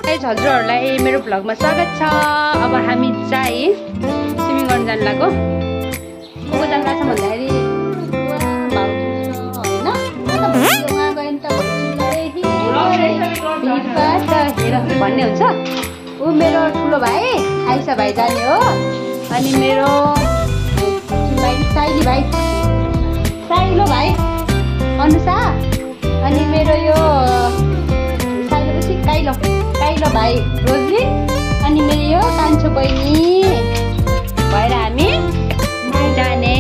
हजुरहरूलाई मेरो भ्लगमा स्वागत छ। अब हामी चाहिँ स्विमिङ गर्न जान लाग्यो। को जान लाग्छ भन्दाखेरि भन्ने हुन्छ। ऊ मेरो ठुलो भाइ आइसा भाइ जाने हो। अनि मेरो भाइ साइली भाइ साइलो भाइ अनुसा। अनि मेरो यो साइलोपछि काइलो काइलो भाइ रोजली। अनि मेरो यो कान्छो बहिनी भएर हामी जाने।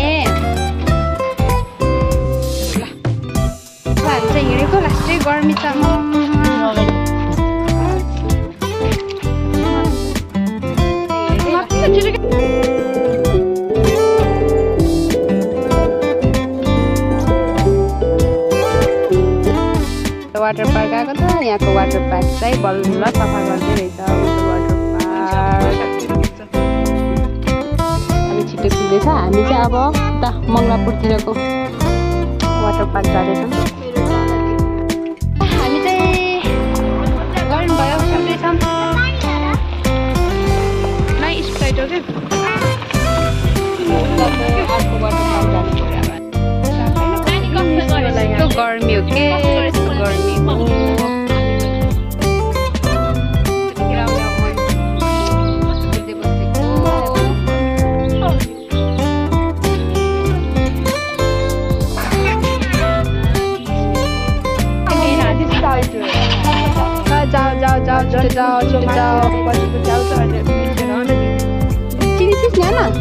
हामी चाहिँ हिँडेको लास्टै गर्मी छ। वाटर पार्क आएको त। यहाँको वाटर पार्क चाहिँ बल्ल सफा गर्दै रहेछ। वाटर पार्क हामी छिटो पुग्दैछ। हामी चाहिँ अब उता मङ्गलापुरतिरको वाटर पार्क जाँदैछौँ। हामी चाहिँ गर्नुभयो पुग्दैछौँ। नै स्प्राइट हो क्या अर्को वाटर पार्क जानु पर्यो। गर्मी हो के गर्मी हो। जाओ जाओ जाओ छिटो जाओ छिटो जाओ। चिनी चिज ल्याउन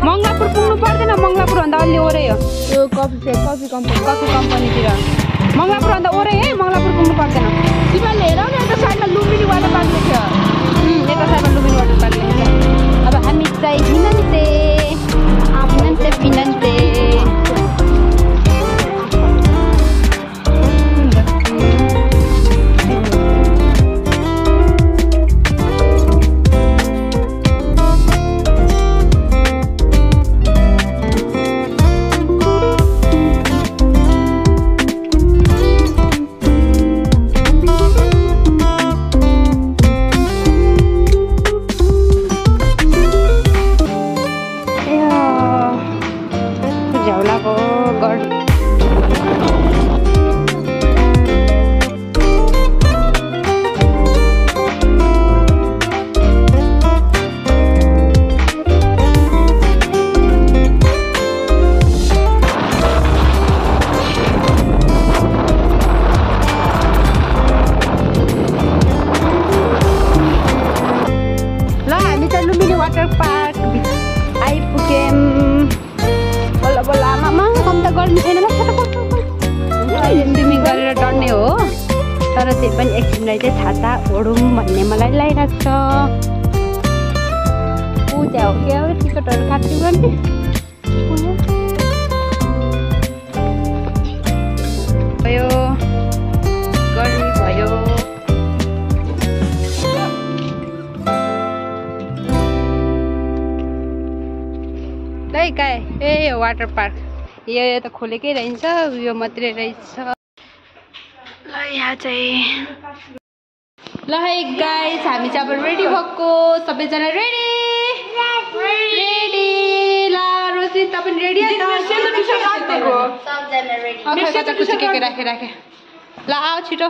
मङ्गलापुर पुग्नु पर्दैन। मङ्गलापुरभन्दा अलि ओरै हो यो कफी कम्पनीतिर। मङ्गलापुरभन्दा ओरै है। मङ्गलापुर पुग्नु पर्दैन। तिमीहरूले हेर न यता साइडमा लुम्बिनी वाटर पार्क लेख्यो। यता साइडमा लुम्बिनी वाटर पार्क लेख्यो। अब हामी चाहिँ फिनन्ते फिनन्ते वाटर पार्क आइपुग्यौँ। बल्ल बल्ल आमामा कम त गर्मी छैन। स्विमिङ गरेर डढ्ने हो। तर त्यही पनि एकछिनलाई चाहिँ छाता ओढौँ भन्ने मलाई लागिरहेको छ। पूजा हो क्या हो टिकटहरू काट्नु गर्ने। भयो गर्मी भयो। ए यो वाटर पार्क यो त खोलेकै रहन्छ। यो मात्रै रहेछ। ल यहाँ चाहिँ ल है गाइस हामी चाहिँ अब रेडी भएको। सबैजना रेडी रेडी। ल रोजी त पनि रेडी कता कुचुकेको राखे ल आऊ छिटो।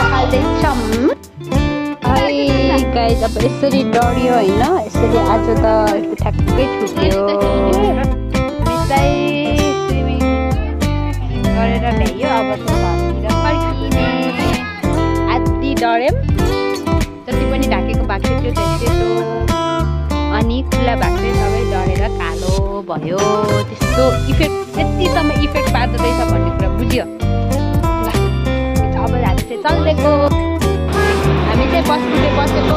पखाल्दैछौँ है गाइस। अब यसरी डढ्यो होइन, यसरी आज त ठ्याक्कै छुट्यो। स्विमिङ गरेर भ्याइयो, अब चाहिँ घरतिर फर्किने। आदि डढ्यौँ, जति पनि ढाकेको भएको थियो त्यस्तो, अनि खुल्ला भएको चाहिँ सबै डढेर कालो भयो। त्यस्तो इफेक्ट यतिसम्म इफेक्ट पार्दैछ भन्ने कुरा बुझ्यो। ल अब हामी चाहिँ चल्देको, हामी चाहिँ बस्तीले बसेको